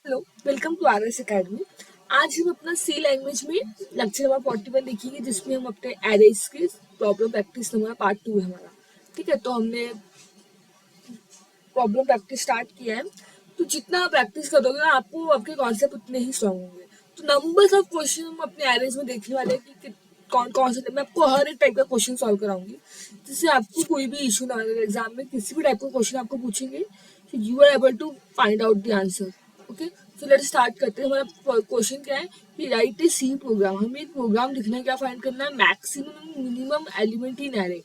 Hello, welcome to RS academy. आज हम अपना सी लैंग्वेज में लेक्चर नंबर 41 लिखेंगे, जिसमें हम अपने एरेज के प्रॉब्लम प्रैक्टिस नंबर पार्ट 2 है हमारा। ठीक है, तो हमने प्रॉब्लम प्रैक्टिस स्टार्ट किया है। तो जितना आप प्रैक्टिस करोगे ना, आपको आपके कॉन्सेप्ट उतने ही स्ट्रांग होंगे। तो नंबर्स ऑफ क्वेश्चन हम अपने एरेज में देखने वाले हैं कि कौन कौन से। मैं आपको हर एक टाइप का क्वेश्चन सॉल्व कराऊंगी, जिससे आपको कोई भी इशू ना आए। एग्जाम में किसी भी टाइप का क्वेश्चन आपको पूछेंगे, you are able to find out the answer. Okay, so let's start करते हैं। हमारा क्वेश्चन क्या है कि राइट ए सी प्रोग्राम। हमें एक प्रोग्राम लिखना है, क्या फाइंड करना है, maximum minimum element in array.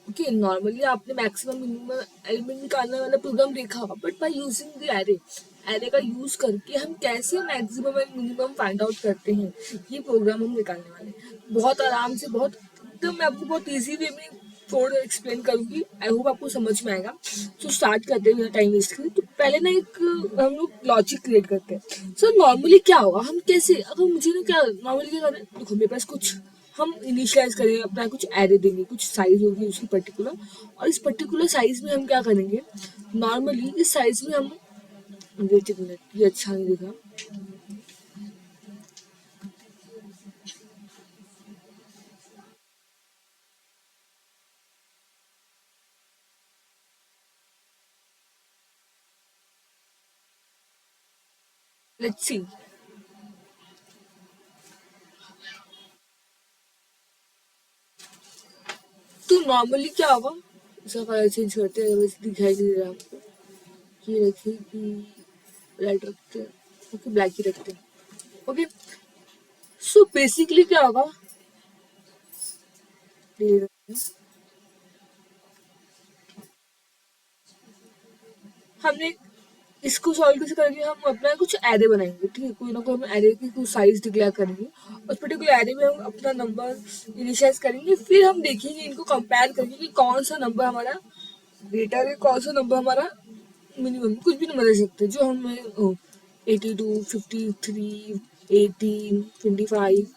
Okay, normally आपने मैक्सिमम मिनिमम एलिमेंट निकालने वाला प्रोग्राम देखा होगा, but by using the array, array का यूज करके हम कैसे maximum and minimum find out करते हैं, ये प्रोग्राम हम निकालने वाले हैं। बहुत आराम से, बहुत एकदम मैं आपको बहुत इजी वे में थोड़ा एक्सप्लेन करूंगी। आई होप आपको समझ में आएगा। तो स्टार्ट करते हैं बिना टाइम वेस्ट करें। तो पहले ना एक हम लोग लॉजिक क्रिएट करते हैं। सो नॉर्मली क्या होगा, हम कैसे, अगर मुझे ना क्या नॉर्मली क्या करें, देखो मेरे पास कुछ, हम इनिशियलाइज करेंगे अपना, कुछ एरे देंगे, कुछ साइज होगी उसकी पर्टिकुलर, और इस पर्टिकुलर साइज में हम क्या करेंगे, नॉर्मली इस साइज में हम, वेट एक मिनट, ये अच्छा नहीं दिखा। Let's see. तो नॉर्मली क्या होगा, इसका कलर चेंज करते हैं, वैसे दिखाई नहीं दे रहा आपको। ये रखिए कि रेड रखते हैं, ओके ब्लैक ही रखते हैं। ओके, सो बेसिकली क्या होगा, हमने इसको सॉल्व कैसे करेंगे, हम अपना कुछ एरे बनाएंगे। ठीक है, कोई ना कोई हम एरे की कुछ साइज डिक्लेयर करेंगे, उस पर्टिकुलर एरे में हम अपना नंबर इनिशियलाइज करेंगे। फिर हम देखेंगे, इनको कंपेयर करेंगे कि कौन सा नंबर हमारा ग्रेटर है, कौन सा नंबर हमारा मिनिमम। कुछ भी नंबर दे सकते हैं जो हमें, 82, 53, 18, 25,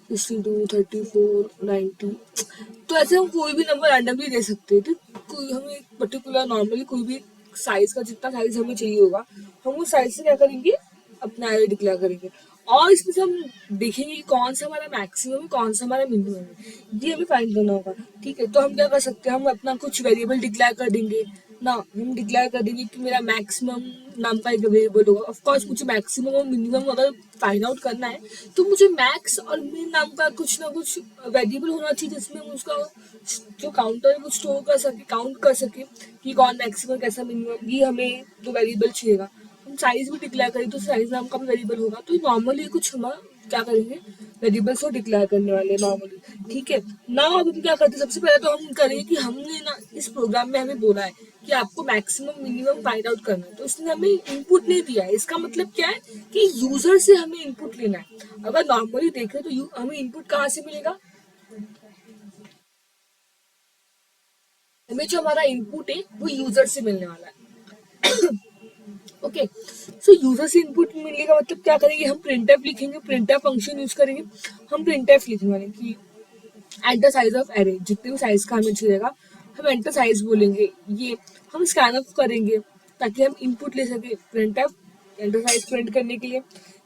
62, 34, 90। तो ऐसे हम कोई भी नंबर रैंडमली दे सकते हैं। ठीक, कोई हमें पर्टिकुलर नॉर्मली कोई भी साइज का, जितना साइज हमें चाहिए होगा, हम उस साइज से क्या करेंगे, अपना एरे डिक्लेयर करेंगे। और इसमें से हम देखेंगे कि कौन सा हमारा मैक्सिमम है, कौन सा हमारा मिनिमम है, ये हमें फाइंड करना होगा। ठीक है, तो हम क्या कर सकते हैं, हम अपना कुछ वेरिएबल डिक्लेयर कर देंगे ना। हम डिक्लेयर कर देंगे कि मेरा मैक्सिमम नाम का एक वेरिएबल होगा। ऑफ कोर्स मुझे मैक्सिमम और मिनिमम अगर फाइंड आउट करना है, तो मुझे मैक्स और मिन नाम का कुछ ना कुछ वेरिएबल होना चाहिए, जिसमें हम उसका जो काउंटर है वो स्टोर कर सके, काउंट कर सके कि कौन मैक्सिमम कैसा मिनिमम, ये हमें तो वेरिएबल चाहिएगा। हम साइज भी डिक्लेयर करें तो साइज नाम का भी वेरिएबल होगा। तो नॉर्मली कुछ हम क्या करेंगे, वेरिएबल्स को डिक्लेयर करने वाले नॉर्मली। ठीक है, ना अब हम क्या करते हैं, सबसे पहले तो हम करेंगे कि हमने ना इस प्रोग्राम में हमें बोला है कि आपको मैक्सिमम मिनिमम फाइंड आउट करना है, तो इसने हमें इनपुट नहीं दिया है। इसका मतलब क्या है कि यूजर से हमें इनपुट लेना है। अगर नॉर्मली देखें तो हमें इनपुट कहाँ से मिलेगा, हमें जो हमारा इनपुट है वो यूजर से मिलने वाला है। ओके, सो यूजर से इनपुट मिलने का मतलब क्या करेंगे, हम प्रिंटफ लिखेंगे, प्रिंटफ फंक्शन यूज करेंगे। हम प्रिंटफ लिखने वाले कि एंटर साइज ऑफ एरे, जितने भी साइज का हमें चाहिएगा हम एंटर साइज बोलेंगे। ये हम स्कैन ऑफ करेंगे ताकि हम इनपुट ले सके print F, enter size print करने के लिए।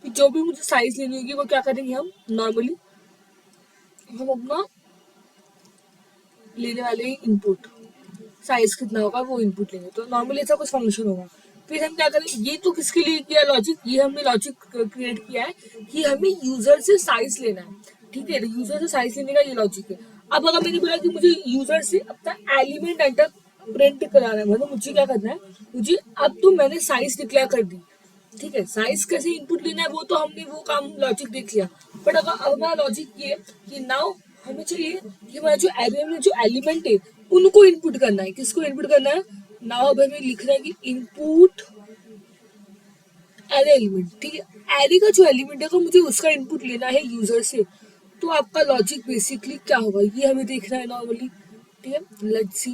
कि जो भी मुझे साइज लेनी होगी वो क्या करेंगे, हम नॉर्मली हम अपना लेने वाले इनपुट, साइज कितना होगा वो इनपुट लेंगे। तो नॉर्मली ऐसा कुछ फंक्शन होगा। फिर हम क्या करें, ये तो किसके लिए किया लॉजिक, ये हमने लॉजिक क्रिएट किया है कि हमें यूजर से साइज लेना है। ठीक है, यूजर से साइज लेने का ये लॉजिक है। अब अगर मैंने बोला कि मुझे यूजर से अपना एलिमेंट एंटर प्रिंट कराना है, मतलब मुझे क्या करना है, मुझे अब तो मैंने साइज डिक्लेयर कर दी। ठीक है, साइज कैसे इनपुट लेना है वो तो हमने वो काम लॉजिक देख लिया। बट अगर अब हमारा लॉजिक ये है कि नाउ हमें चाहिए कि हमारा जो एरे में जो एलिमेंट है उनको इनपुट करना है। किसको इनपुट करना है, नाउ अब हमें लिखना है कि इनपुट एरे एलिमेंट। ठीक है, एरे का जो एलिमेंट है अगर मुझे उसका इनपुट लेना है यूजर से, तो आपका लॉजिक बेसिकली क्या होगा ये हमें देखना है नॉर्मली। ठीक है, लेट्स सी,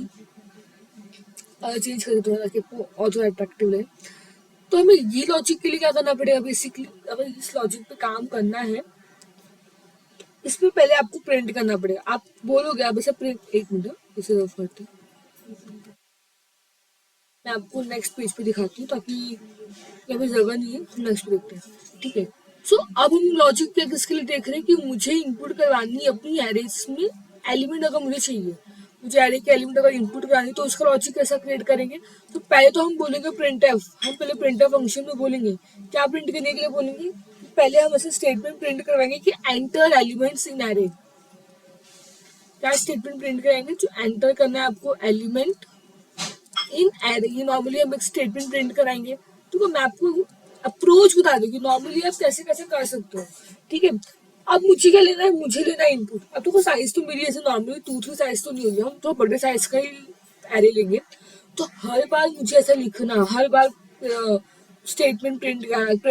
चेंज कर दो ताकि और थोड़ा अट्रैक्टिव रहे। तो हमें ये लॉजिक के लिए क्या करना पड़ेगा, बेसिकली अगर इस लॉजिक पे काम करना है, इसमें पहले आपको प्रिंट करना पड़ेगा। आप बोलोगे, आप ऐसा प्रिंट, एक मिनट इसे ऑफ करते हैं। मैं आपको नेक्स्ट पेज पे दिखाती हूँ ताकि यहाँ पे जगह नहीं है, हम नेक्स्ट पे देखते हैं। ठीक है, सो अब हम लॉजिक क्या किसके लिए देख रहे हैं कि मुझे इनपुट करवानी है अपनी एरेज में एलिमेंट, अगर मुझे चाहिए, मुझे एरे के एलिमेंट अगर इनपुट करानी है तो उसका लॉजिक कैसा क्रिएट करेंगे। तो पहले तो हम बोलेंगे प्रिंट एफ, हम पहले प्रिंट एफ फंक्शन में बोलेंगे क्या प्रिंट करने के लिए बोलेंगे, पहले हम ऐसे स्टेटमेंट प्रिंट करवाएंगे कि एंटर एलिमेंट्स इन एरे। क्या स्टेटमेंट प्रिंट कराएंगे, जो एंटर करना है आपको एलिमेंट इन एरे, ये नॉर्मली हम एक स्टेटमेंट प्रिंट कराएंगे। तो मैं आपको अप्रोच बता दूं कि नॉर्मली आप कैसे कैसे कर सकते हो। ठीक है, अब मुझे क्या लेना है, मुझे लेना है इनपुट। अब तो साइज तो मेरी ऐसे नॉर्मली 2-3 साइज तो नहीं होगी, हम तो बड़े साइज का ही एरे लेंगे। तो हर बार मुझे ऐसा लिखना, हर बार स्टेटमेंट प्रिंट है enter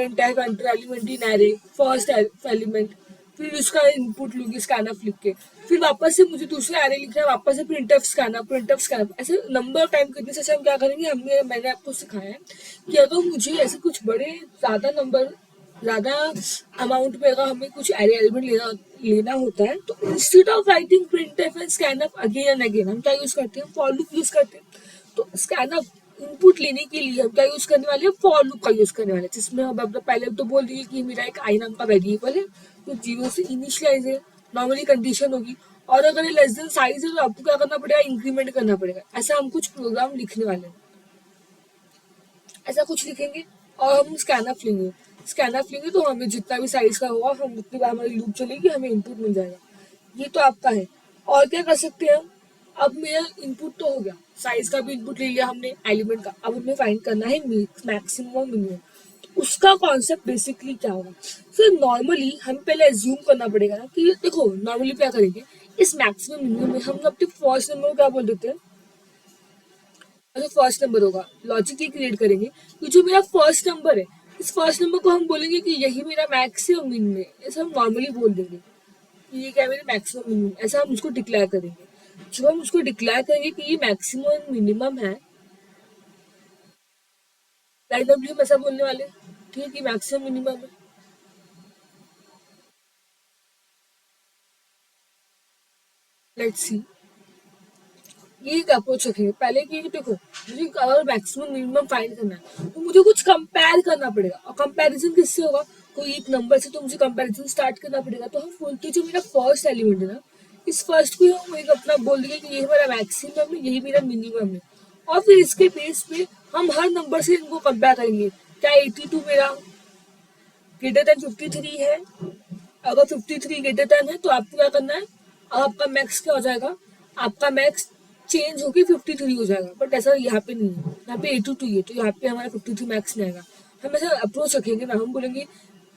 element in array first element, फिर उसका इनपुट लूंगी स्कैनफ लिख के, फिर वापस से मुझे दूसरा एरे लिखना है, वापस से प्रिंट ऑफ स्कैनफ, ऐसे नंबर टाइम करने से हम क्या करेंगे, मैंने आपको सिखाया है कि अगर मुझे ऐसे कुछ बड़े ज्यादा अमाउंट में अगर हमें कुछ एरे एलिमेंट लेना होता है तो instead of writing print F and scanf again and again हम क्या यूज करते हैं, फॉर लूप यूज करते हैं। तो स्कैनफ इनपुट लेने के लिए हम क्या यूज करने वाले हैं, फॉर लूप का यूज करने वाले हैं, जिसमें हम अपना पहले तो बोल दिए कि मेरा एक आई नाम का वेरिएबल है तो 0 से इनिशियलाइज है, नॉर्मली कंडीशन होगी, और अगर ये लेस देन साइज है तो आपको क्या करना पड़ेगा, इंक्रीमेंट करना पड़ेगा। ऐसा हम कुछ प्रोग्राम लिखने वाले हैं, ऐसा कुछ लिखेंगे और हम स्कैनफ लेंगे तो हमें जितना भी साइज का होगा हम उतनी बार हमारी लूप चलेगी, हमें इनपुट मिल जाएगा। ये तो आपका है। और क्या कर सकते हैं हम, अब मेरा इनपुट तो हो गया, साइज का भी इनपुट ले लिया हमने एलिमेंट का, अब हमें फाइंड करना है मैक्सिमम और मिनिमम। उसका कॉन्सेप्ट बेसिकली क्या होगा, फिर नॉर्मली हम पहले एज्यूम करना पड़ेगा ना कि देखो नॉर्मली क्या करेंगे, इस मैक्सिमम मिनिमम में हम अपने फर्स्ट नंबर को क्या बोल देते हैं, जो फर्स्ट नंबर होगा लॉजिकली क्रिएट करेंगे कि जो मेरा फर्स्ट नंबर है, इस फर्स्ट नंबर को हम बोलेंगे कि यही मेरा मैक्स है और मिनिमम है, ऐसा हम नॉर्मली बोल देंगे कि ये क्या है मेरा मैक्सिमम मिनिमम, ऐसा हम उसको डिक्लेयर करेंगे। जब हम उसको डिक्लेयर करेंगे कि ये मैक्सिमम और मिनिमम है, रैंडमली हम ऐसा बोलने वाले ठीक है कि मैक्सिमम मिनिमम है। लेट्स सी, ये एक अप्रोच रखेंगे पहले कि देखो मुझे अगर मैक्सिमम मिनिमम फाइंड करना है तो मुझे कुछ कंपेयर करना पड़ेगा, और कंपैरिजन किससे होगा, कोई एक नंबर से तो मुझे कंपैरिजन स्टार्ट करना पड़ेगा। तो हम बोलते हैं जो मेरा फर्स्ट एलिमेंट है ना, इस फर्स्ट को हम एक अपना बोल देंगे कि ये मेरा मैक्सिमम है, यही मेरा मिनिमम है, और फिर इसके बेस पे हम हर नंबर से इनको कंपेयर करेंगे। क्या 82 मेरा ग्रेटर देन 53 है, अगर 53 ग्रेटर देन है तो आपको क्या करना है, अब आपका मैक्स क्या हो जाएगा, आपका मैक्स चेंज होके 53 हो जाएगा, बट ऐसा यहाँ पे नहीं है, यहाँ पे 82 है तो यहाँ पे हमारा 53 मैक्स नहीं आएगा। हम ऐसा अप्रोच रखेंगे ना, हम बोलेंगे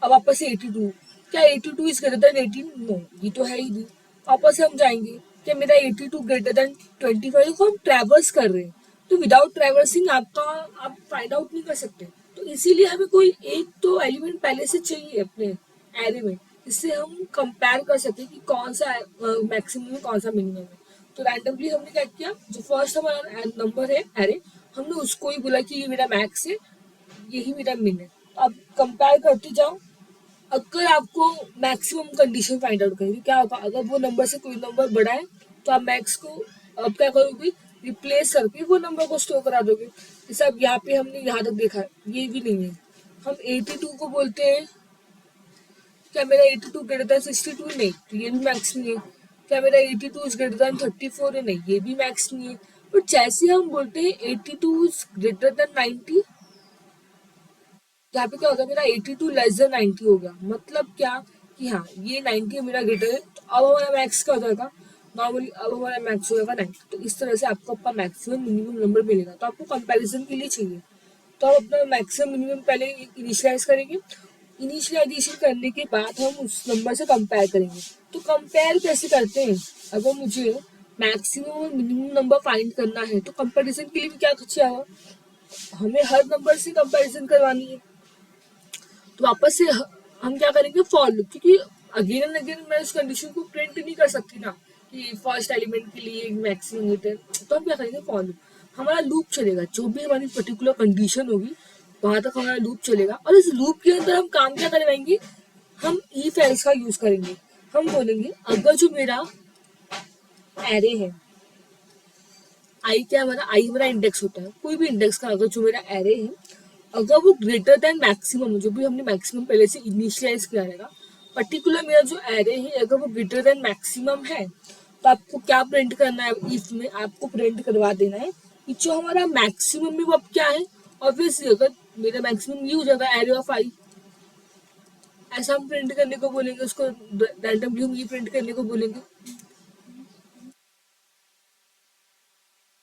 अब वापस से 82, क्या 82 इज ग्रेटर देन 18, नो ये तो है ही नहीं। वापस से हम जाएंगे, क्या मेरा 82 ग्रेटर देन 25 को हम ट्रैवर्स कर रहे हैं, तो विदाउट ट्रैवर्सिंग आपका आप फाइंड आउट नहीं कर सकते। तो इसीलिए हमें कोई एक तो एलिमेंट पहले से चाहिए अपने एरे में, इससे हम कंपेयर कर सके कि कौन सा मैक्सिमम है कौन सा मिनिमम है। तो रैंडमली हमने क्या किया, जो फर्स्ट हमारा नंबर है एरे, हमने उसको ही बोला कि ये मेरा मैक्स है, यही मेरा मिन है। अब कंपेयर करते जाओ, अगर आपको मैक्सिमम कंडीशन फाइंड आउट करेंगे क्या होगा, अगर वो नंबर से कोई नंबर बड़ा है तो आप मैक्स को अब क्या करोगे, रिप्लेस करके वो नंबर को स्टोर करा दोगे। जैसे अब यहाँ पे हमने यहाँ तक देखा है, ये भी नहीं है, हम 82 को बोलते हैं, क्या मेरा 82 ग्रेटर देन 62, नहीं तो ये भी मैक्स नहीं है। क्या मेरा 82 इज ग्रेटर देन 34 है, नहीं ये भी मैक्स नहीं है। बट जैसे हम बोलते हैं 82 इज ग्रेटर देन 90, यहाँ पे क्या होगा, मेरा 82 लेस देन 90 हो गया, मतलब क्या कि हाँ ये 90 मेरा ग्रेटर है, तो अब हमारा मैक्स क्या हो जाएगा, नॉर्मली अब हमारा मैक्स हो जाएगा 90। तो इस तरह से आपको अपना मैक्सिमम मिनिमम नंबर मिलेगा। तो आपको कंपैरिजन के लिए चाहिए तो आप अपना मैक्सिमम मिनिमम पहले इनिशियलाइज करेंगे, इनिशियलाइजेशन करने के बाद हम उस नंबर से कंपेयर करेंगे। तो कंपेयर कैसे करते हैं, अगर मुझे मैक्सिमम और मिनिमम नंबर फाइंड करना है तो कंपैरिजन के लिए भी क्या चाहिए, हमें हर नंबर से कंपैरिजन करवानी है। तो वापस से हम क्या करेंगे, फॉर लूप, क्योंकि अगेन एंड अगेन मैं उस कंडीशन को प्रिंट नहीं कर सकती ना कि फर्स्ट एलिमेंट के लिए मैक्सिमम होता है। तो हम क्या करेंगे, फॉर लूप, हमारा लूप चलेगा, जो भी हमारी पर्टिकुलर कंडीशन होगी वहां तक हमारा लूप चलेगा। और इस लूप के अंदर हम काम क्या करवाएंगे, हम इफ एल्स का यूज करेंगे। हम बोलेंगे अगर जो मेरा एरे है, आई क्या है, हमारा आई हमारा इंडेक्स होता है। कोई भी इंडेक्स का अगर जो मेरा एरे है, अगर वो ग्रेटर देन मैक्सिमम, जो भी हमने मैक्सिमम पहले से इनिशियलाइज किया रहेगा, पर्टिकुलर मेरा जो एरे है अगर वो ग्रेटर देन मैक्सिमम है, तो आपको क्या प्रिंट करना है, इफ में आपको प्रिंट करवा देना है कि जो हमारा मैक्सिमम में वो अब क्या है। ऑब्वियसली अगर मेरा मैक्सिमम ये हो जाएगा एरे ऑफ आई, ऐसा हम प्रिंट करने को बोलेंगे उसको, रैंडमली हम ये प्रिंट करने को बोलेंगे।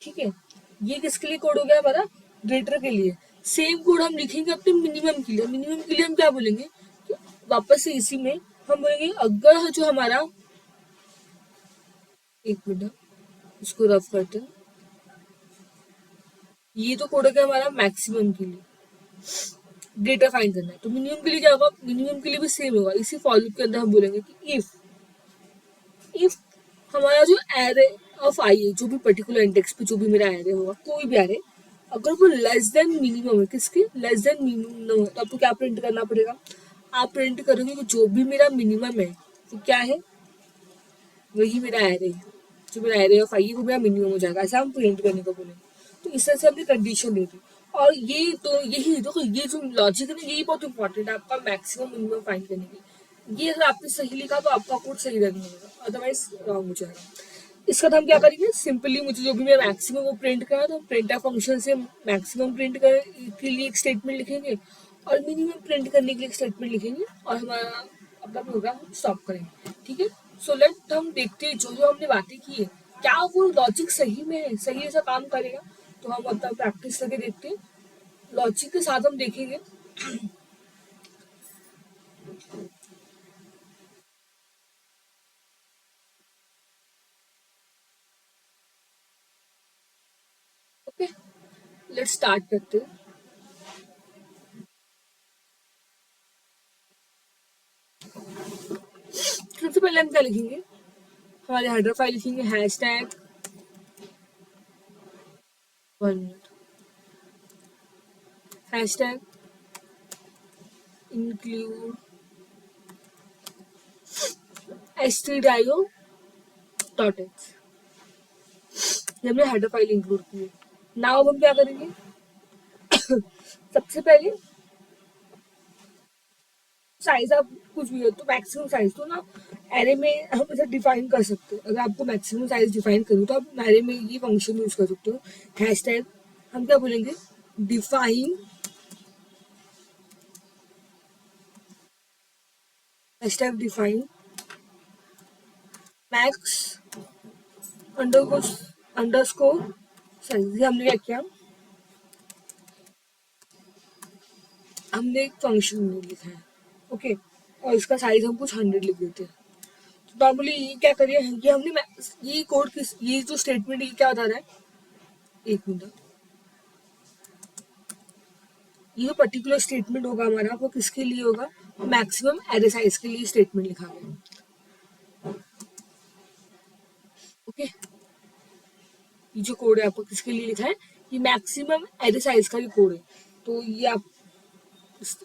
ठीक है, ये किसके लिए कोड हो गया हमारा, ग्रेटर के लिए। सेम कोड हम लिखेंगे अपने मिनिमम के लिए। मिनिमम के लिए हम क्या बोलेंगे कि वापस से इसी में हम बोलेंगे अगर जो हमारा, एक मिनट इसको रफ करते हैं, ये तो कोड हो गया हमारा मैक्सिमम के लिए, ग्रेटर फाइंड करना है। तो मिनिमम के लिए क्या होगा, मिनिमम के लिए भी सेम होगा। इसी फॉर लूप के अंदर हम बोलेंगे कि इफ हमारा जो एरे ऑफ आई है, जो भी पर्टिकुलर इंडेक्स पे जो भी मेरा एरे होगा, कोई भी एरे, अगर वो लेस देन मिनिमम है, किसके लेस देन मिनिमम है, तो आपको क्या प्रिंट करना पड़ेगा, आप प्रिंट करोगे कि जो भी मेरा मिनिमम है वो क्या है, वही मेरा एरे है। जो मेरा एरे ऑफ आई है वो मेरा मिनिमम हो जाएगा, ऐसा हम प्रिंट करने को बोलेंगे। तो इस तरह से हमने कंडीशन दे दी। और ये तो यही देखो, ये जो लॉजिक है ना, यही बहुत इंपॉर्टेंट है आपका मैक्सिमम मिनिमम फाइंड करने के लिए। ये अगर आपने सही लिखा तो आपका कोड सही रन होगा, अदरवाइज रॉन्ग हो जाएगा। इसका तो हम क्या करेंगे, सिंपली मुझे जो भी मेरा मैक्सिमम वो प्रिंट करना, तो प्रिंट फंक्शन से मैक्सिमम प्रिंट कर के लिए एक स्टेटमेंट लिखेंगे और मिनिमम प्रिंट करने के लिए एक स्टेटमेंट लिखेंगे, और हमारा अपना प्रोग्राम स्टॉप करेंगे। ठीक है, सो लेट हम देखते हैं जो जो हमने बातें की है, क्या वो लॉजिक सही में है, सही ऐसा काम करेगा। तो हम अपना प्रैक्टिस करके देखते हैं, लॉजिक के साथ हम देखेंगे। ओके, लेट्स स्टार्ट करते हैं। सबसे पहले हम क्या लिखेंगे, हमारे हेडर फाइल लिखेंगे hash tag, one minute, hash tag include stdio dot H, ये हमने हेडर फाइल इंक्लूड की है। नाउ अब हम क्या करेंगे, सबसे पहले साइज आप कुछ भी हो तो मैक्सिमम साइज तो ना एरे में हम इसे डिफाइन कर सकते हैं। अगर आपको मैक्सिमम साइज डिफाइन करूँ तो आप एरे में ये फंक्शन यूज कर सकते हो, हैश टैग, हम क्या बोलेंगे, define, hash tag define max underscore size. ये हमने क्या किया, हमने एक फंक्शन लिखा है, ओके, और इसका साइज हम कुछ 100 लिख देते हैं। तो नॉर्मली ये क्या करिए, ये हमने ये कोड किस, ये जो स्टेटमेंट ये क्या बता रहा है, एक मिनट, ये जो पर्टिकुलर स्टेटमेंट होगा हमारा वो किसके लिए होगा, मैक्सिमम एरे साइज के लिए स्टेटमेंट लिखा गया। ओके, ये जो कोड है आपको किसके लिए लिखा है, ये मैक्सिमम एरे साइज का ये कोड है। तो ये आप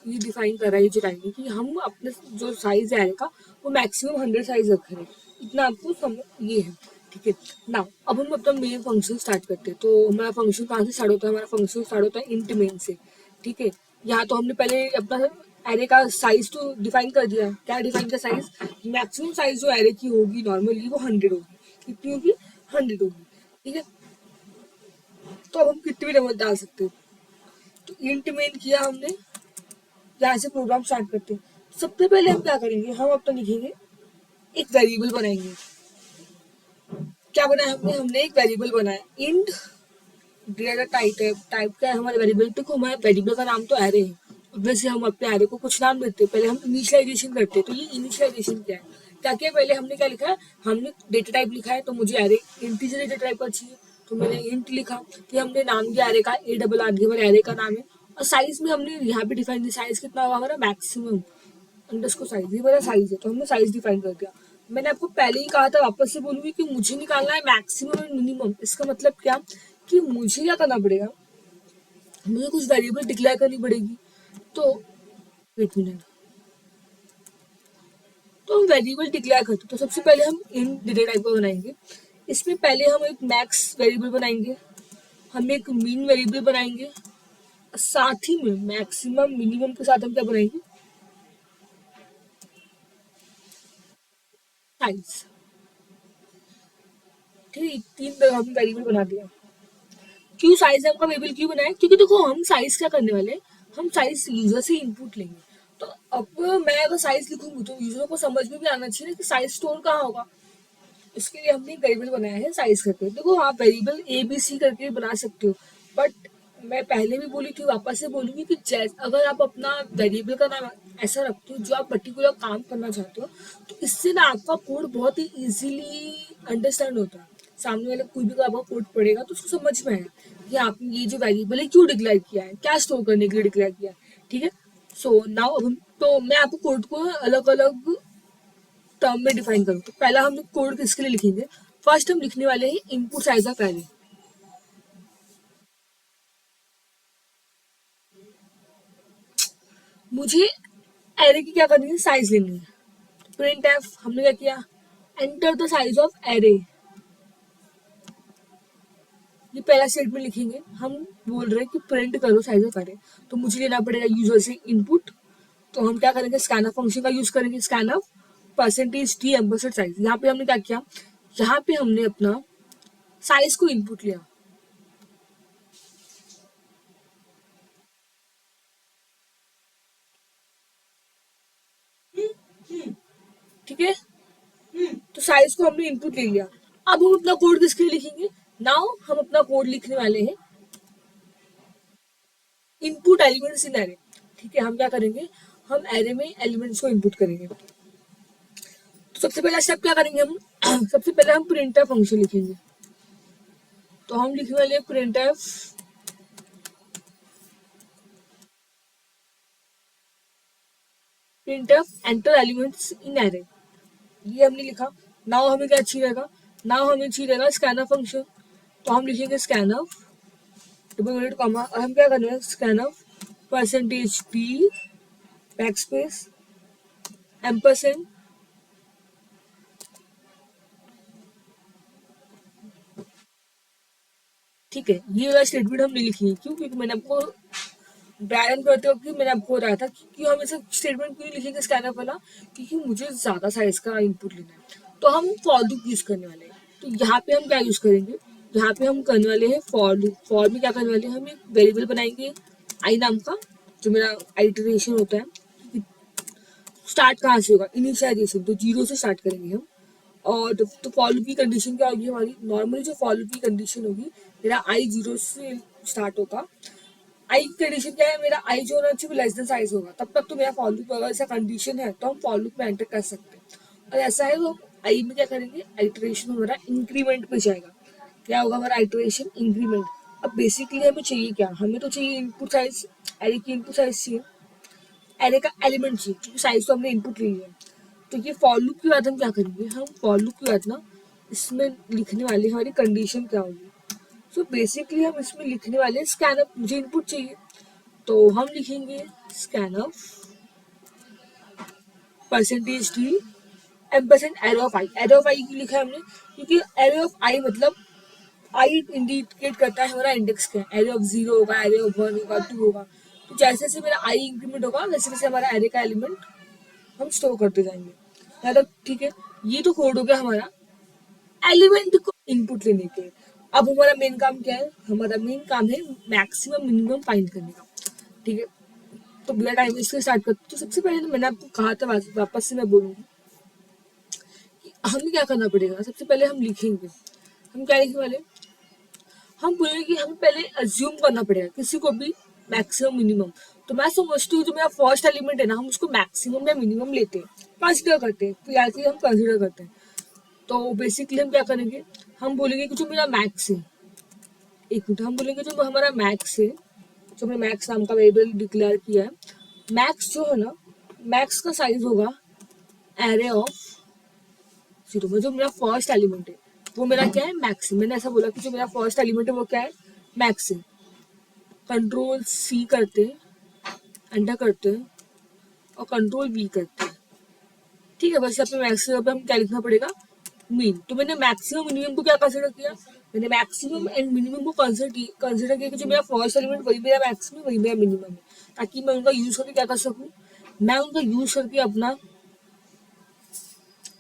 ये डिफाइन कर रहा है जो टाइम कि हम अपने जो साइज है एरे का वो मैक्सिमम 100 साइज रख रहे हैं, इतना आपको समझ ये है। ठीक है ना, अब हम अपना मेन फंक्शन स्टार्ट करते हैं। तो हमारा फंक्शन कहाँ से स्टार्ट होता है, हमारा फंक्शन स्टार्ट होता है इंट मेन से। ठीक है, यहाँ तो हमने पहले अपना एरे का साइज तो डिफाइन कर दिया। क्या डिफाइन किया, साइज, मैक्सिमम साइज जो एरे की होगी नॉर्मली वो 100 होगी। कितनी होगी, 100 होगी। ठीक है, तो अब हम कितने भी नंबर डाल सकते हैं। तो इंट मेन किया हमने, यहाँ से प्रोग्राम स्टार्ट करते हैं। सबसे पहले हम क्या करेंगे, हम अपना लिखेंगे एक वेरिएबल बनाएंगे। क्या बनाया हमने, हमने एक वेरिएबल बनाया इंट डेटा टाइप है। टाइप क्या है हमारे वेरिएबल, देखो हमारे वेरिएबल का नाम तो एरे है, वैसे हम अपने एरे को कुछ नाम देते हैं। पहले हम इनिशियलाइजेशन करते हैं। तो ये इनिशियलाइजेशन क्या है, क्या क्या पहले हमने क्या लिखा है, हमने डेटा टाइप लिखा है, तो मुझे एरे इंटीजर डेटा टाइप का चाहिए, तो मैंने इंट लिखा। फिर हमने नाम दिया एरे का, ए डबल आर दिया, हमारे एरे का नाम है। और साइज में हमने यहाँ पे डिफाइन दिया, साइज कितना होगा हमारा, मैक्सिमम अंडरस्कोर साइज, ये मेरा साइज है, तो हमने साइज डिफाइन कर दिया। मैंने आपको पहले ही कहा था, वापस से बोलूंगी कि मुझे निकालना है मैक्सिमम एंड मिनिमम। इसका मतलब क्या, कि मुझे क्या करना पड़ेगा, मुझे कुछ वेरिएबल डिक्लेयर करनी पड़ेगी। तो वेट मिनट, तो हम वेरिएबल डिक्लेयर करते हैं। तो सबसे पहले हम इन डेटा टाइप का बनाएंगे। इसमें पहले हम एक मैक्स वेरिएबल बनाएंगे, हम एक मीन वेरिएबल बनाएंगे, साथ ही में मैक्सिमम मिनिमम के साथ हम क्या बनाएंगे, साइज। ठीक है, तीन तरह हम वेरिएबल बना दिया। क्यों साइज हमका वेरिएबल क्यों बनाया, क्योंकि देखो हम साइज क्या करने वाले हैं, हम साइज यूजर से इनपुट लेंगे। तो अब मैं अगर साइज लिखूंगी तो यूजर को समझ में भी आना चाहिए ना कि साइज स्टोर कहाँ होगा। इसके लिए हमने एक वेरिएबल बनाया है साइज करके। देखो आप वेरिएबल ए बी सी करके बना सकते हो, बट मैं पहले भी बोली थी, वापस से बोलूंगी कि अगर आप अपना वेरिएबल का नाम ऐसा रखते हो जो आप पर्टिकुलर काम करना चाहते हो, तो इससे ना आपका कोड बहुत ही इजीली अंडरस्टैंड होता है। सामने वाले कोई भी आपका कोड पढ़ेगा तो उसको समझ में आएगा कि आपने ये जो वेरिएबल है क्यों डिक्लेयर किया है, क्या स्टोर करने के लिए डिक्लेयर किया है। ठीक है, सो नाउ अब हम तो मैं आपको कोड को अलग अलग टर्म में डिफाइन करूँ। तो पहला हम कोड किसके लिए लिखेंगे, फर्स्ट हम लिखने वाले हैं इनपुट साइज ऑफ एरे। मुझे एरे की क्या करनी है, साइज लेनी है। प्रिंट एफ हमने क्या किया, enter the size of array. ये पहला स्टेटमेंट लिखेंगे, हम बोल रहे हैं कि प्रिंट करो साइज ऑफ एरे। तो मुझे लेना पड़ेगा यूजर से इनपुट। तो हम क्या करेंगे, स्कैनर फंक्शन का यूज करेंगे, स्कैनर परसेंटेज टी एम्बेसेड साइज। यहाँ पे हमने क्या किया, यहाँ पे हमने अपना साइज को इनपुट लिया। ठीक है, तो साइज को हमने इनपुट ले लिया। अब हम अपना कोड किसके लिए लिखेंगे, नाउ हम अपना कोड लिखने वाले हैं इनपुट एलिमेंट्स इन एरे। ठीक है, हम क्या करेंगे, हम एरे में एलिमेंट्स को इनपुट करेंगे। तो सबसे पहला स्टेप क्या करेंगे हम सबसे पहले हम प्रिंटफ फंक्शन लिखेंगे। तो हम लिखने वाले हैं printf enter elements in array. ये हमने लिखा। नाउ हमें क्या चाहिए रहेगा, नाउ हमें चाहिए रहेगा स्कैनर फंक्शन। तो हम लिखेंगे स्कैनर डबल मिनट कॉमा, और हम क्या करेंगे, scanner percentage P backspace ampersand. ठीक है, ये वाला स्टेटमेंट हमने लिखी है। क्यों, क्योंकि मैंने आपको ड्रायन करते वक्त मैंने आपको बताया था कि क्यों हम ऐसे स्टेटमेंट क्यों लिखेंगे स्कैनर वाला, क्योंकि मुझे ज़्यादा साइज का इनपुट लेना है। तो हम फॉर लूप यूज़ करने वाले हैं। तो यहाँ पे हम क्या यूज़ करेंगे, यहाँ पे हम करने वाले हैं फॉर लूप। फॉर में क्या करने वाले हैं, हम एक वेरिएबल बनाएंगे आई नाम का, जो मेरा आइटरेशन होता है। स्टार्ट कहाँ से होगा, इनिशियलाइजेशन, तो जीरो से स्टार्ट करेंगे हम। और तो फॉर लूप की कंडीशन क्या होगी हमारी, नॉर्मली जो फॉर लूप की कंडीशन होगी, मेरा आई जीरो से स्टार्ट होगा। आई की कंडीशन क्या है, मेरा आई जो होना चाहिए लेस देन साइज होगा, तब तक तो मेरा फॉर लूप, अगर ऐसा कंडीशन है तो हम फॉर लूप में एंटर कर सकते हैं। और ऐसा है तो आई में क्या करेंगे, आइटरेशन हमारा इंक्रीमेंट पे जाएगा। क्या होगा हमारा आइटरेशन इंक्रीमेंट। अब बेसिकली हमें चाहिए क्या, हमें तो चाहिए इनपुट साइज, एरे की इनपुट साइज चाहिए, एरे का एलिमेंट चाहिए, क्योंकि साइज तो हमने इनपुट ली है। तो ये फॉर लूप की बात हम क्या करेंगे, हम फॉर लूप की बात ना इसमें लिखने वाले हमारी कंडीशन क्या होगी। सो बेसिकली हम इसमें लिखने वाले स्कैनअप, मुझे इनपुट चाहिए तो हम लिखेंगे scanf percentage T ampersand arrow of I. Arrow of I क्यों लिखा है हमने, क्योंकि एरो ऑफ आई मतलब आई इंडिकेट करता है हमारा इंडेक्स क्या है। एरे ऑफ जीरो होगा, एरे ऑफ वन होगा, टू होगा। तो जैसे जैसे मेरा आई इंक्रीमेंट होगा वैसे वैसे हमारा एरे का एलिमेंट हम स्टोर करते जाएंगे। मतलब ठीक है, ये तो कोड हो गया हमारा एलिमेंट को इनपुट लेने के। अब हमारा मेन काम क्या है, हमारा मेन काम है मैक्सिमम मिनिमम फाइंड करने का। ठीक है, तो बिना टाइम वेस्ट के स्टार्ट करते। तो सबसे पहले तो मैंने आपको कहा था, वापस से मैं बोलूँगी कि हमें क्या करना पड़ेगा। सबसे पहले हम लिखेंगे, हम क्या लिखने वाले, हम बोलेंगे कि हमें पहले अज्यूम करना पड़ेगा किसी को भी मैक्सिमम मिनिमम। तो मैं समझती हूँ जो मेरा फर्स्ट एलिमेंट है ना, हम उसको मैक्सिमम या मिनिमम लेते हैं, कंसिडर करते हैं, फिलहाल के लिए हम कंसिडर करते हैं। तो बेसिकली हम क्या करेंगे, हम बोलेंगे कि जो मेरा मैक्स है, एक मिनट, हम बोलेंगे जो हमारा मैक्स है, जो हमने मैक्स नाम का वेरिएबल डिक्लेयर किया है, मैक्स जो है ना, मैक्स का साइज होगा एरे ऑफ जीरो में। जो मेरा फर्स्ट एलिमेंट है वो मेरा क्या है, मैक्स है। मैंने ऐसा बोला कि जो मेरा फर्स्ट एलिमेंट है वो क्या है, मैक्स है। कंट्रोल सी करते हैं, एंटर करते हैं, और कंट्रोल वी करते हैं। ठीक है, बस अपने मैक्स के ऊपर हम क्या लिखना पड़ेगा, मीन। तो मैंने मैक्सिमम मिनिमम को क्या कंसिडर किया, मैंने मैक्सिमम एंड मिनिमम को कंसिडर किया कि जो मेरा फर्स्ट एलिमेंट वही मेरा मैक्सिमम वही मेरा मिनिमम है, ताकि मैं उनका यूज करके क्या कर सकूँ, मैं उनका यूज करके अपना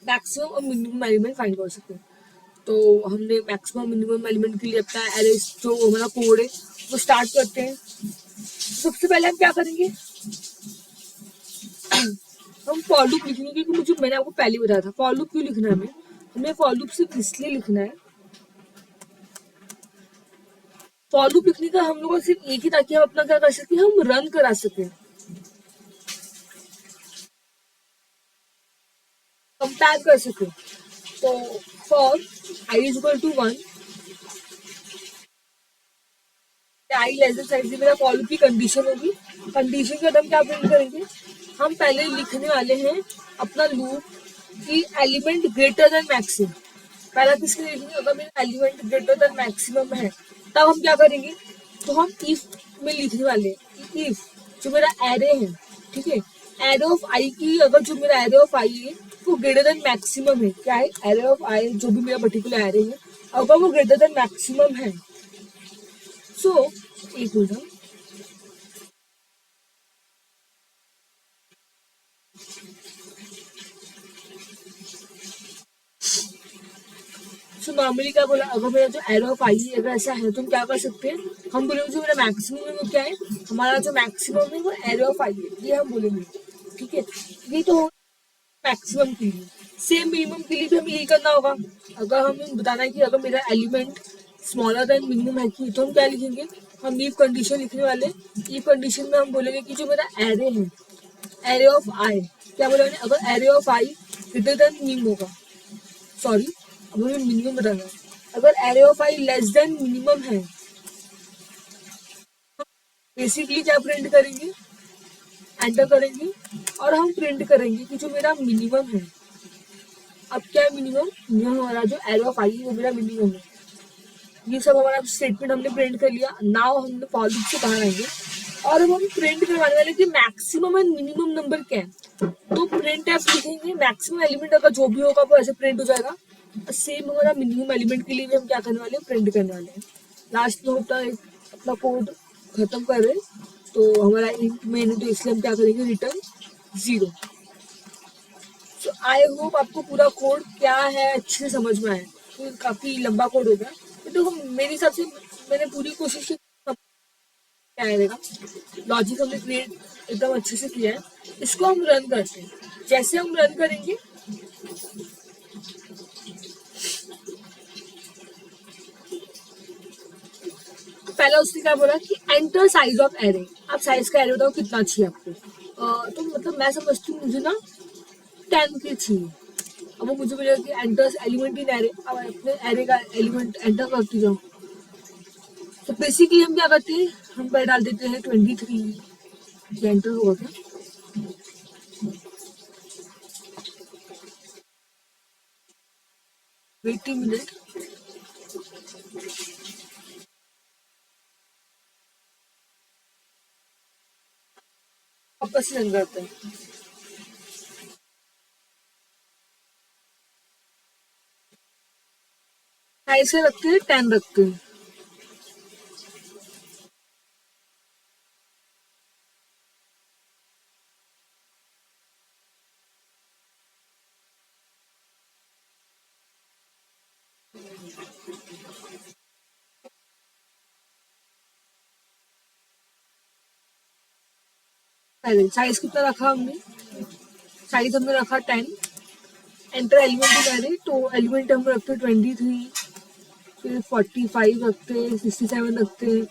मैक्सिमम और मिनिमम एलिमेंट फाइंड कर सकूँ। तो हमने मैक्सिमम मिनिमम एलिमेंट के लिए अपना एरे जो हमारा कोड है वो स्टार्ट करते हैं। सबसे पहले हम क्या करेंगे, हम फॉर लूप लिखेंगे, क्योंकि मुझे मैंने आपको पहले ही बताया था फॉर लूप क्यों लिखना है हमें फॉर लूप सिर्फ इसलिए लिखना है, फॉर लूप लिखने का हम लोगों को सिर्फ एक ही, ताकि हम अपना क्या कर सके, हम रन करा सके, कंपेयर कर सके। तो for I is equal to 1, I less than sign से मेरा फॉर लूप की कंडीशन होगी। कंडीशन के बाद हम क्या प्रिंट करेंगे, हम पहले लिखने वाले हैं अपना लूप की एलिमेंट ग्रेटर देन मैक्सिमम। पहला किसके लिए लिखेंगे, अगर मेरा एलिमेंट ग्रेटर देन मैक्सिमम है तब हम क्या करेंगे, तो हम इफ में लिखने वाले हैं कि इफ जो मेरा एरे है, ठीक है, एरे ऑफ आई की, अगर जो मेरा एरे ऑफ आई है वो ग्रेटर देन मैक्सिमम है, क्या है, एरे ऑफ आई जो भी मेरा पर्टिकुलर एरे है अगर वो ग्रेटर देन मैक्सिमम है, सो एक मिनट, सो नॉर्मली क्या बोला, अगर मेरा जो एरो ऑफ आई है अगर ऐसा है तो हम क्या कर सकते हैं, हम बोलेंगे जो मेरा मैक्सिमम है वो क्या है, हमारा जो मैक्सिमम है वो एरो ऑफ आई है, ये हम बोलेंगे, ठीक है। ये तो मैक्सिमम के लिए, सेम मिनिमम के लिए भी हमें यही करना होगा। अगर हमें बताना है कि अगर मेरा एलिमेंट स्मॉलर देन मिनिमम है कि, तो हम क्या लिखेंगे, हम इफ कंडीशन लिखने वाले, इफ कंडीशन में हम बोलेंगे कि जो मेरा एरे है, एरे ऑफ आई, क्या बोलेंगे, अगर array of I greater than minimum होगा, सॉरी अब हमें मिनिमम बताना है, अगर array of I less then minimum है, बेसिकली क्या प्रिंट करेंगे, एंटर करेंगे और हम प्रिंट करेंगे कि जो मेरा मिनिमम है, अब क्या है मिनिमम, मिनिमम हमारा जो एरे ऑफ आई है वो मेरा मिनिमम है। ये सब हमारा स्टेटमेंट हमने प्रिंट कर लिया। नाउ हमने फॉर लूप से बाहर आएंगे और अब हम प्रिंट करवाने वाले कि मैक्सिमम एंड मिनिमम नंबर क्या है, तो प्रिंट एफ लिखेंगे, मैक्सिमम एलिमेंट अगर जो भी होगा वो ऐसे प्रिंट हो जाएगा, सेम हमारा मिनिमम एलिमेंट के लिए भी हम क्या करने वाले हैं, प्रिंट करने वाले हैं। लास्ट में होता है अपना कोड खत्म कर रहे हैं, तो हमारा इंट में तो इसलिए हम क्या करेंगे, रिटर्न 0। तो आई होप आपको पूरा कोड क्या है अच्छे से समझ में आया, तो काफी लंबा कोड हो गया, तो देखो मेरे हिसाब से मैंने पूरी कोशिश की क्या आएगा, लॉजिक हमने क्रिएट एकदम अच्छे से किया है। इसको हम रन करते हैं, जैसे हम रन करेंगे पहला उसने क्या बोला कि एंटर साइज ऑफ एरे, आप साइज का एरे बताओ कितना चाहिए आपको, तो मतलब मैं समझती हूँ मुझे ना 10 की चाहिए। अब वो मुझे बोलेगा कि एंटर एलिमेंट इन एरे, अब अपने एरे का एलिमेंट एंटर करती जाओ। तो बेसिकली हम क्या करते हैं, हम पहले डाल देते हैं 23, एंटर होगा क्या, वेट मिनट, वापस रन करते हैं, साइज का रखते हैं 10 रखते हैं, पहले साइज कितना रखा हमने, साइज हमने रखा 10, एंटर एलिमेंट इन एरे, तो एलिमेंट हम रखते हैं 23, फिर 45 रखते हैं, 67 रखते हैं,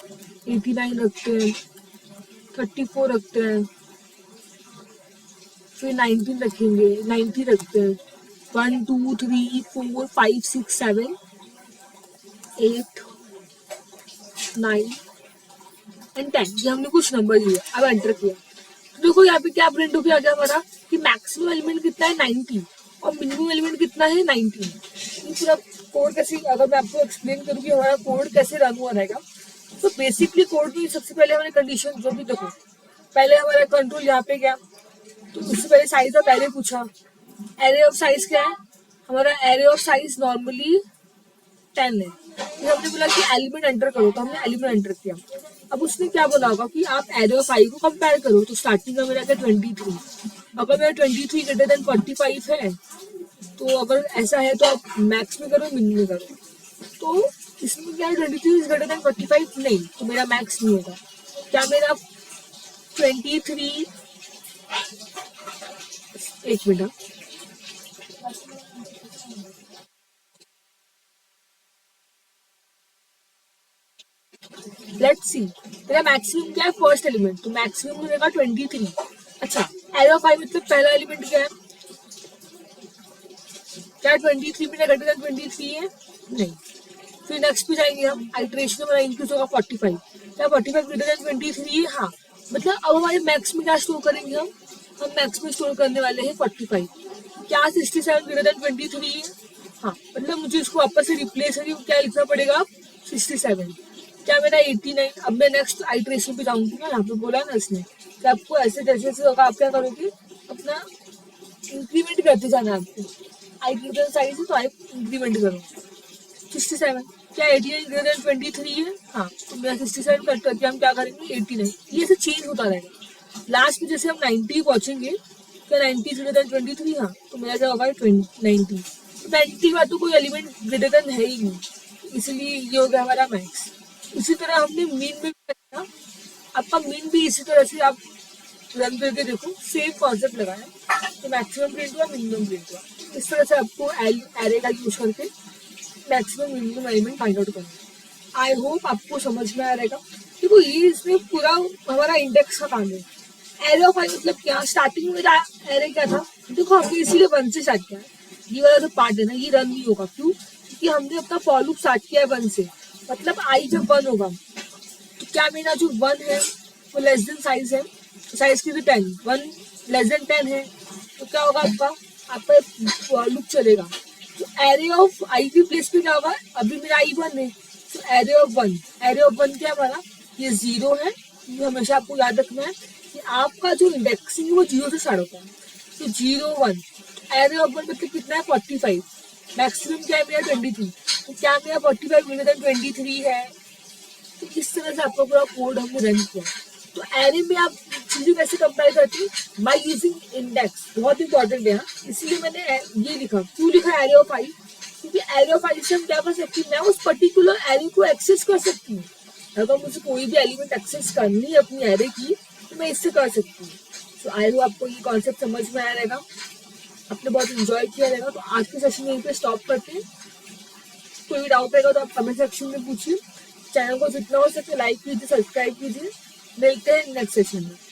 89 रखते हैं, 34 रखते हैं, फिर 19 रखेंगे, 90 रखते हैं, 1 2 3 4 5 6 7 8 9 एंड 10, ये हमने कुछ नंबर दिए, अब एंटर किया, तो देखो यहाँ पे क्या प्रिंट हो गया हमारा कि मैक्सिमम एलिमेंट कितना है 90 और मिनिमम एलिमेंट कितना है 19। ये पूरा कोड कैसे, अगर मैं आपको एक्सप्लेन करूँ कि हमारा कोड कैसे रन हुआ रहेगा, तो बेसिकली कोड में सबसे पहले हमारे कंडीशन जो भी, देखो पहले हमारा कंट्रोल यहाँ पे गया, तो उससे पहले साइज ऑफ एरे पूछा, एरे ऑफ साइज क्या है, हमारा एरे ऑफ साइज नॉर्मली 10 है। फिर हमने बोला कि एलिमेंट एंटर करो, तो हमने एलिमेंट एंटर किया। अब उसने क्या बोला होगा कि आप एरे ऑफ आई को कंपेयर करो, तो स्टार्टिंग का मेरा क्या 23। अगर मेरा 23 ग्रेटर देन 45 है, तो अगर ऐसा है तो आप मैक्स में करो, मिन में करो। तो इसमें क्या है, 23 इज ग्रेटर देन 45 नहीं, तो मेरा मैक्स नहीं होगा। क्या मेरा 23, एक मिनट, लेट्स सी मेरा मैक्सिमम क्या है, फर्स्ट एलिमेंट, तो मैक्सिमम मिलेगा 23। अच्छा, एरो ऑफ आई मतलब पहला एलिमेंट क्या है, क्या 23 में ग्रेटर देन 23 है, नहीं। फिर नेक्स्ट पे जाएंगे हम, आइटरेशन हमारा इंक्रीज होगा 45, क्या 45 ग्रेटर देन 23 है, हाँ। मतलब अब हमारे मैक्स में क्या स्टोर करेंगे हम मैक्स में स्टोर करने वाले हैं 45। क्या 67 ग्रेटर देन 23 है, हाँ। मतलब मुझे इसको वापस से रिप्लेस करके क्या लिखना पड़ेगा, 67। क्या मेरा 89। अब मैं नेक्स्ट आइटरेशन पे जाऊंगी ना, यहाँ पे बोला ना इसने कि आपको ऐसे जैसे जैसे होगा आप क्या करोगे, अपना इंक्रीमेंट करते जाना है आपको। आइटरेशन साइज है तो आप इंक्रीमेंट करो। 67, क्या 89 ग्रेटर देन 23 है, हाँ। तो मेरा 67 कट करके हम क्या करेंगे 89, ये ऐसे चेंज होता रहेगा। लास्ट में जैसे हम 90 पहुंचेंगे, क्या 90 ग्रेटर देन 23, हाँ। तो मेरा क्या होगा 90, तो 90 के बाद तो कोई एलिमेंट ग्रेटर देन है ही नहीं, इसलिए ये हो गया हमारा मैक्स। इसी तरह हमने मीन में भी किया। आपका मीन भी इसी तरह से आप रन करके देखो, सेम कॉन्सेप्ट लगाया, तो मैक्सिमम प्रिंट हुआ, मिनिमम प्रिंट हुआ। इस तरह से आपको एरे का यूज करके maximum minimum element find out करना। आई होप आपको समझ में आ रहेगा। देखो ये इसमें पूरा हमारा इंडेक्स का काम है। एरे ऑफ आई मतलब क्या, स्टार्टिंग में मेरा एरे क्या था, देखो हमने इसीलिए 1 से स्टार्ट किया है। ये वाला जो पार्ट है ना, ये रन नहीं होगा, क्यों, क्योंकि हमने अपना फॉर लूप स्टार्ट किया है 1 से। मतलब आई जब 1 होगा, तो क्या मेरा जो 1 है वो लेस देन साइज है, तो साइज की 10, 1 लेस देन 10 है, तो क्या होगा आपका आपका लूप चलेगा। तो एरे ऑफ आई की प्लेस पे क्या होगा, अभी मेरा आई 1 है, तो एरे ऑफ 1, एरे ऑफ 1 क्या हमारा, ये 0 है। ये हमेशा आपको याद रखना है कि आपका जो इंडेक्सिंग है वो 0 से स्टार्ट होता है, तो 0 1। एरे ऑफ 1 मतलब कितना है 45, मैक्सिमम क्या है मेरा 23, तो क्या मेरा 45 ग्रेटर देन 23 है। तो इस तरह से आपका पूरा कोड हमने रन किया। तो एरे में आप चीजें कैसे कंपेयर करती है, बाय यूजिंग इंडेक्स, बहुत इंपॉर्टेंट है। इसलिए मैंने ये लिखा, क्यों लिखा एरे ऑफ आई, क्योंकि एरे ऑफ आई से हम क्या कर सकती हूँ, मैं उस पर्टिकुलर एरे को एक्सेस कर सकती हूँ। अगर मुझे कोई भी एलिमेंट एक्सेस करनी है अपनी एरे की, तो मैं इससे कर सकती हूँ। तो आई होप आपको ये कॉन्सेप्ट समझ में आया रहेगा, आपने बहुत इंजॉय किया रहेगा। तो आज के सेशन यहीं पे स्टॉप करते हैं। कोई भी डाउट रहेगा तो आप कमेंट सेक्शन में पूछिए। चैनल को जितना हो सके लाइक कीजिए, सब्सक्राइब कीजिए। मिलते हैं नेक्स्ट सेशन में।